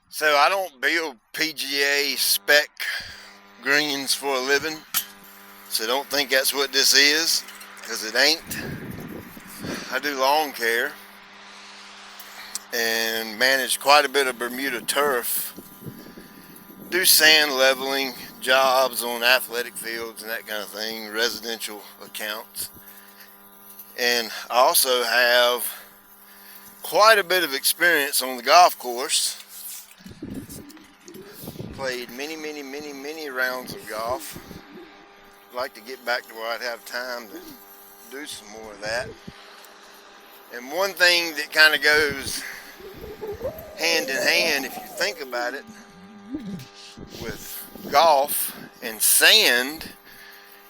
So I don't build PGA spec greens for a living. So don't think that's what this is, because it ain't. I do lawn care and manage quite a bit of Bermuda turf. Do sand leveling jobs on athletic fields and that kind of thing, residential accounts. And I also have quite a bit of experience on the golf course. Played many rounds of golf. I'd like to get back to where I'd have time to do some more of that. And one thing that kind of goes hand in hand, if you think about it, with golf and sand,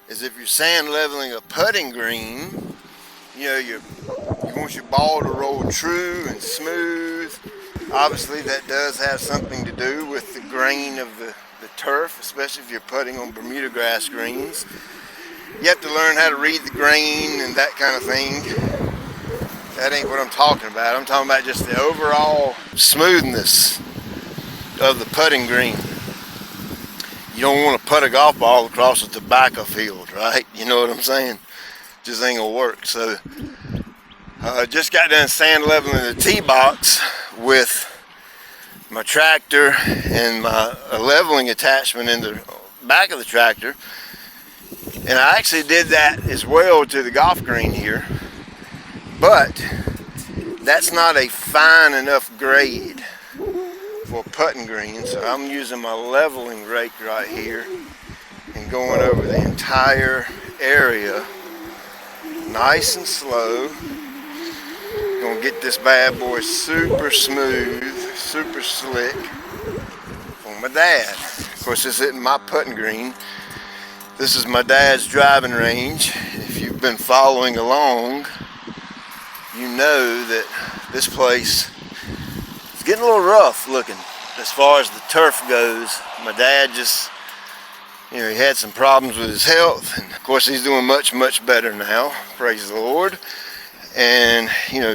is if you're sand leveling a putting green, you want your ball to roll true and smooth. Obviously that does have something to do with the grain of the turf, especially if you're putting on Bermudagrass greens. You have to learn how to read the grain and that kind of thing. That ain't what I'm talking about. I'm talking about just the overall smoothness of the putting green. You don't want to put a golf ball across a tobacco field, right? You know what I'm saying? Just ain't gonna work. So just got done sand leveling the tee box with my tractor and my leveling attachment in the back of the tractor. And I actually did that as well to the golf green here. But that's not a fine enough grade for putting green. So I'm using my leveling rake right here and going over the entire area nice and slow. Gonna get this bad boy super smooth, super slick for my dad. Of course, this isn't my putting green. This is my dad's driving range. If you've been following along, you know that this place is getting a little rough looking as far as the turf goes. My dad just, he had some problems with his health, and of course he's doing much better now, praise the Lord. And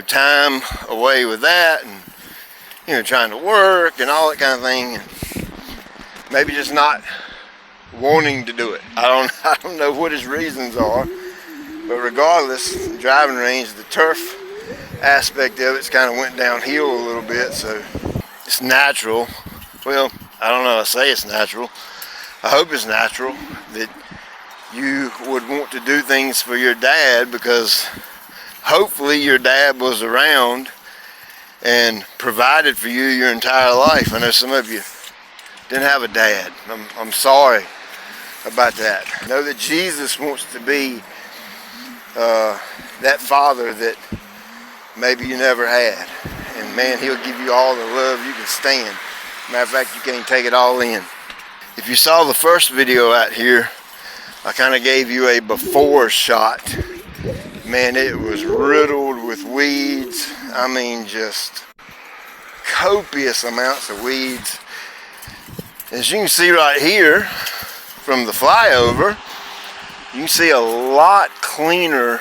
time away with that, and trying to work and all that kind of thing, and maybe just not wanting to do it. I don't know what his reasons are, but regardless, driving range, the turf aspect of it's kind of went downhill a little bit. So it's natural. Well, I don't know. I say it's natural. I hope it's natural that you would want to do things for your dad, because hopefully your dad was around and provided for you your entire life. I know some of you didn't have a dad. I'm sorry about that. I know that Jesus wants to be that father that maybe you never had. And man, he'll give you all the love you can stand. Matter of fact, you can't take it all in. If you saw the first video out here, I kind of gave you a before shot. Man, it was riddled with weeds. I mean, just copious amounts of weeds. As you can see right here from the flyover, you can see a lot cleaner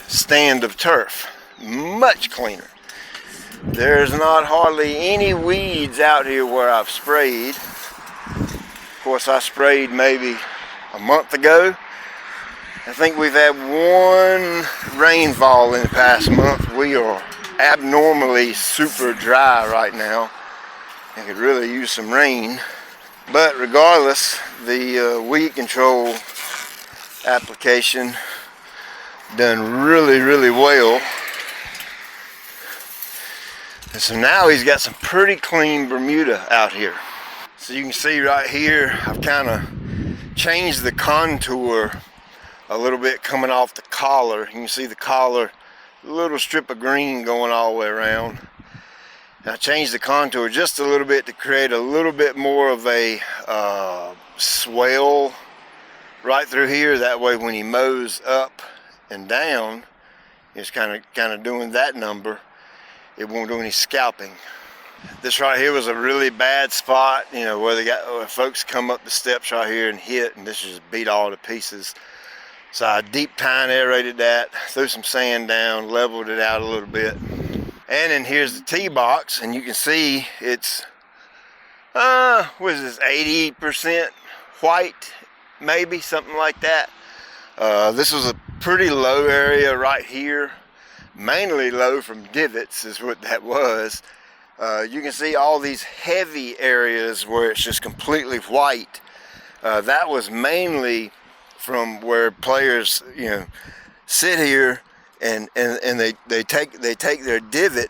stand of turf. Much cleaner. There's not hardly any weeds out here where I've sprayed. Of course, I sprayed maybe a month ago. I think we've had one rainfall in the past month. We are abnormally super dry right now and could really use some rain. But regardless, the weed control application done really well. And so now he's got some pretty clean Bermuda out here. So you can see right here, I've kind of changed the contour a little bit coming off the collar. You can see the collar, a little strip of green going all the way around. And I changed the contour just a little bit to create a little bit more of a swell right through here. That way when he mows up and down, he's kind of doing that number. It won't do any scalping. This right here was a really bad spot, where folks come up the steps right here and hit, and this just beat all to pieces. So I deep tine aerated that, threw some sand down, leveled it out a little bit, And then here's the tee box, and you can see it's what is this, 80% white, maybe something like that. This was a pretty low area right here, mainly low from divots is what that was. You can see all these heavy areas where it's just completely white. That was mainly from where players, you know, sit here and they take their divot,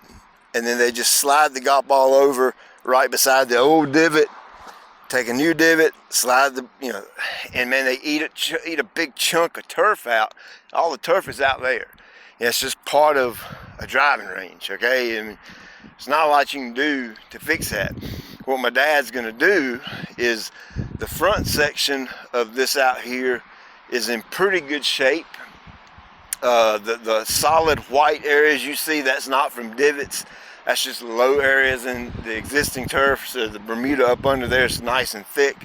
and then they just slide the golf ball over right beside the old divot, take a new divot, slide the, you know, and man, they eat a big chunk of turf out. All the turf is out there. Yeah, it's just part of a driving range, okay? And it's not a lot you can do to fix that. What my dad's gonna do is the front section of this out here is in pretty good shape. The solid white areas you see, that's not from divots. That's just low areas in the existing turf. So the Bermuda up under there is nice and thick.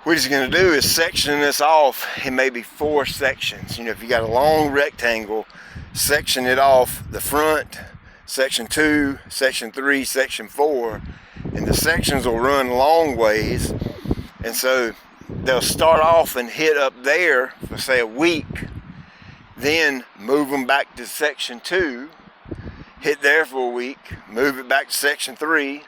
What he's going to do is section this off in maybe 4 sections. You know, if you got a long rectangle, section it off the front, section 2, section 3, section 4, and the sections will run long ways. And so they'll start off and hit up there for say a week, then move them back to section 2, hit there for a week, move it back to section 3,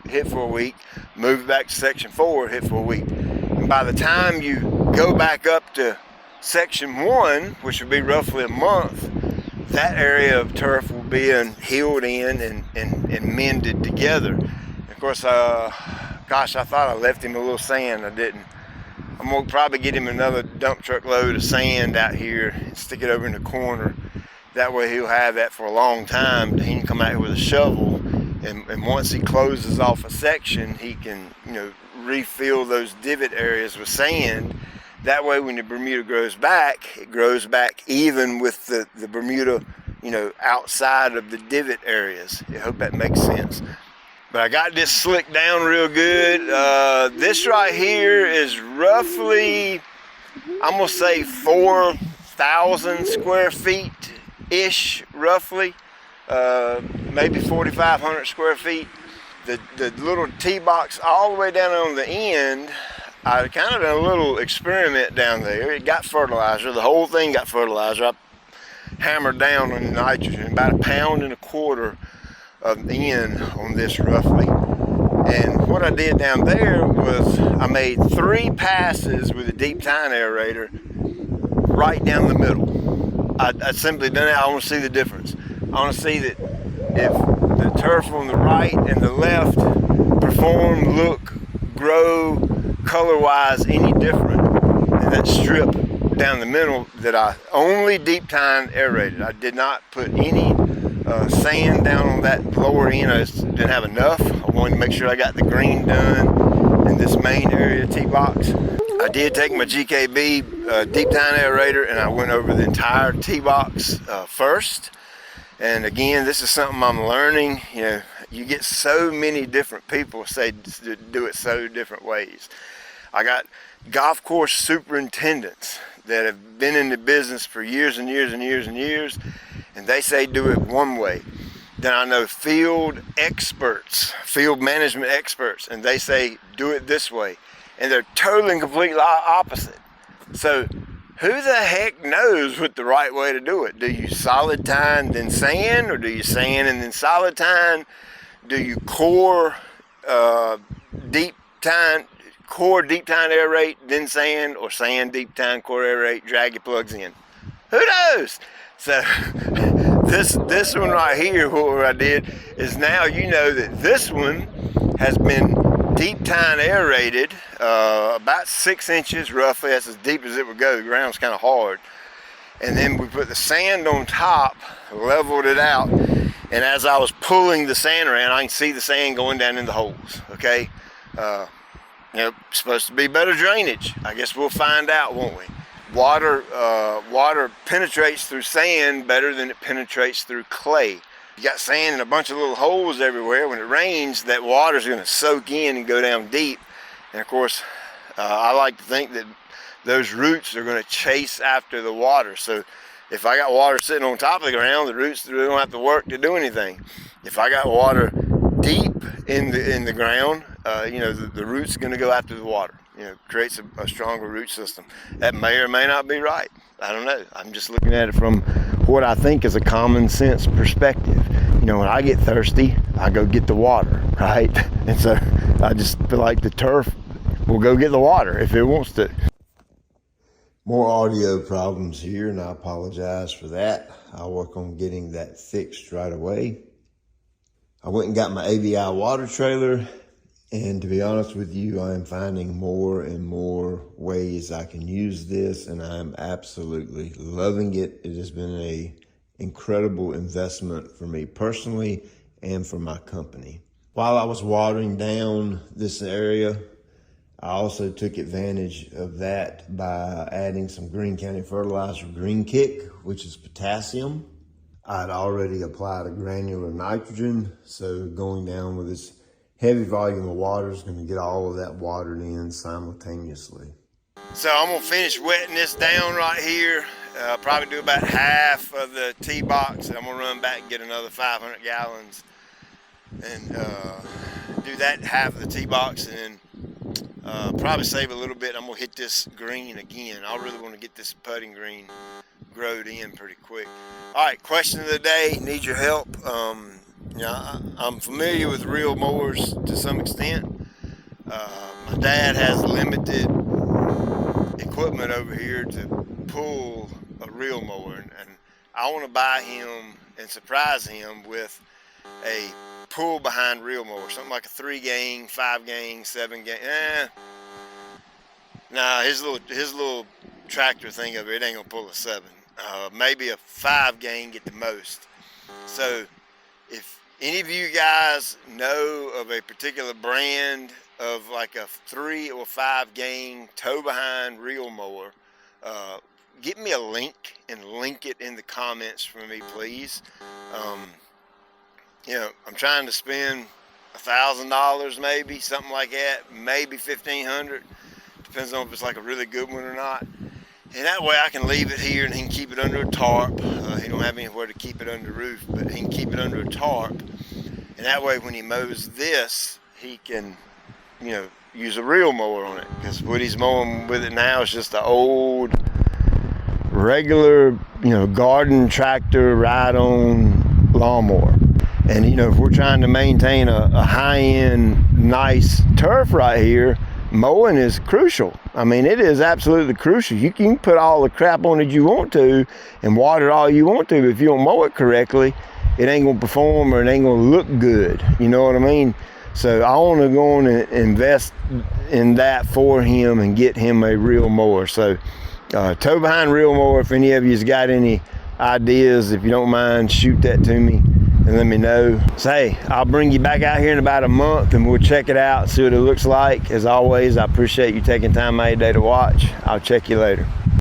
hit for a week, move it back to section 4, hit for a week. And by the time you go back up to section 1, which would be roughly a month, that area of turf will be healed in and mended together. And of course, gosh, I thought I left him a little sand. I didn't. I'm gonna probably get him another dump truck load of sand out here and stick it over in the corner. That way he'll have that for a long time. He can come out here with a shovel, and once he closes off a section, he can, you know, refill those divot areas with sand. That way when the Bermuda grows back, it grows back even with the Bermuda, you know, outside of the divot areas. I hope that makes sense. But I got this slicked down real good. This right here is roughly, I'm gonna say 4,000 square feet ish, roughly. Maybe 4,500 square feet. The little tee box all the way down on the end, I kind of done a little experiment down there. It got fertilizer. The whole thing got fertilizer. I hammered down on nitrogen, about 1.25 pounds of N on this roughly. And what I did down there was I made 3 passes with a deep tine aerator right down the middle. I simply done it. I want to see the difference. I want to see that if the turf on the right and the left perform, look, grow, color-wise any different than that strip down the middle that I only deep tine aerated. I did not put any sand down on that lower end. I just didn't have enough. I wanted to make sure I got the green done in this main area tee box. I did take my GKB deep tine aerator and I went over the entire tee box first. And again, this is something I'm learning. You know, you get so many different people say do it so different ways. I got golf course superintendents that have been in the business for years and years and years and years, and they say do it one way. Then I know field experts, field management experts, and they say do it this way. And they're totally and completely opposite. So who the heck knows what the right way to do it? Do you solid tine then sand, or do you sand and then solid tine? Do you core deep tine aerate then sand, or sand deep tine core aerate, drag your plugs in? Who knows? So this one right here, what I did is, now you know that this one has been deep tine aerated about 6 inches roughly. That's as deep as it would go. The ground's kind of hard. And then we put the sand on top, leveled it out, and as I was pulling the sand around, I can see the sand going down in the holes. Okay, you know, supposed to be better drainage. I guess we'll find out, won't we? Water penetrates through sand better than it penetrates through clay. You got sand in a bunch of little holes everywhere. When it rains, that water's going to soak in and go down deep. And of course, I like to think that those roots are going to chase after the water. So If I got water sitting on top of the ground, the roots don't have to work to do anything. If I got water deep in the ground, you know, the roots are going to go after the water. You know, creates a stronger root system. That may or may not be right. I don't know. I'm just looking at it from what I think is a common sense perspective. You know, when I get thirsty, I go get the water, right? And so I just feel like the turf will go get the water if it wants to. More audio problems here, and I apologize for that. I'll work on getting that fixed right away. I went and got my ABI water trailer, and to be honest with you, I am finding more and more ways I can use this, and I'm absolutely loving it. It has been an incredible investment for me personally and for my company. While I was watering down this area, I also took advantage of that by adding some Green County Fertilizer Green Kick, which is potassium. I'd already applied a granular nitrogen, so going down with this heavy volume of water is going to get all of that watered in simultaneously. So I'm going to finish wetting this down right here. Probably do about half of the tee box, and I'm going to run back and get another 500 gallons and do that half of the tee box, and then probably save a little bit. I'm gonna hit this green again. I really want to get this putting green growed in pretty quick. All right, question of the day. Need your help. You know, I'm familiar with reel mowers to some extent. My dad has limited equipment over here to pull a reel mower, and I want to buy him and surprise him with a pull behind reel mower, something like a 3-gang, 5-gang, 7-gang. Nah, his little tractor thing over it ain't gonna pull a 7. Maybe a 5-gang at the most. So if any of you guys know of a particular brand of like a 3 or 5-gang tow behind reel mower, get me a link and link it in the comments for me, please. You know, I'm trying to spend $1,000 maybe, something like that, maybe $1,500. Depends on if it's like a really good one or not. And that way I can leave it here and he can keep it under a tarp. He don't have anywhere to keep it under the roof, but he can keep it under a tarp. And that way when he mows this, he can, you know, use a reel mower on it. Because what he's mowing with it now is just an old, regular, you know, garden tractor ride-on lawnmower. And, you know, if we're trying to maintain a high-end, nice turf right here, mowing is crucial. I mean, it is absolutely crucial. You can put all the crap on it you want to and water all you want to, but if you don't mow it correctly, it ain't going to perform or it ain't going to look good. You know what I mean? So I want to go on and invest in that for him and get him a reel mower. So tow behind reel mower, if any of you's got any ideas, if you don't mind, shoot that to me and let me know. So hey, I'll bring you back out here in about a month and we'll check it out, see what it looks like. As always, I appreciate you taking time out of your day to watch. I'll check you later.